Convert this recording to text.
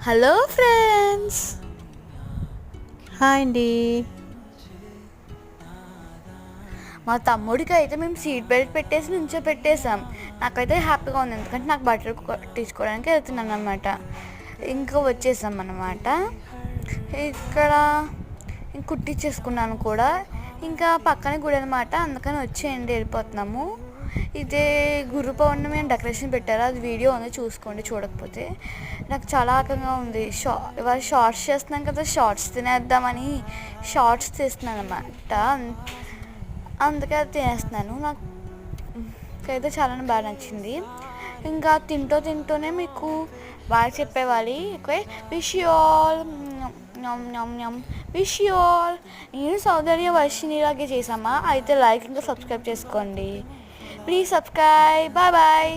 Hello friends, hi అండి. మా తమ్ముడికి అయితే మేము సీట్ బెల్ట్ పెట్టేసి నుంచో పెట్టేసాం. నాకైతే హ్యాపీగా ఉంది, ఎందుకంటే నాకు బట్టలు తీసుకోవడానికి వెళ్తున్నాను అనమాట. ఇంకా వచ్చేసాం అన్నమాట. ఇక్కడ కుట్టించేసుకున్నాను కూడా. ఇంకా పక్కనే గుడి అనమాట, అందుకని వచ్చేయండి, వెళ్ళిపోతున్నాము. ఇదే గురు పౌర్ణమి అని డెకరేషన్ పెట్టారు, అది వీడియో ఉంది, చూసుకోండి చూడకపోతే. నాకు చాలా ఆకంగా ఉంది. ఇవాళ షార్ట్స్ చేస్తున్నాను కదా, షార్ట్స్ తినేద్దామని షార్ట్స్ తీస్తున్నాను అనమాట. అందుకే అది తినేస్తున్నాను. నాకైతే చాలా బాగా నచ్చింది. ఇంకా తింటూనే మీకు బాగా చెప్పేవాలి. Okay, wish you all, wish you all. నేను సౌందర్య వర్షినిలాగే చేసామా? అయితే లైక్ ఇంకా సబ్స్క్రైబ్ చేసుకోండి. Please subscribe. Bye bye.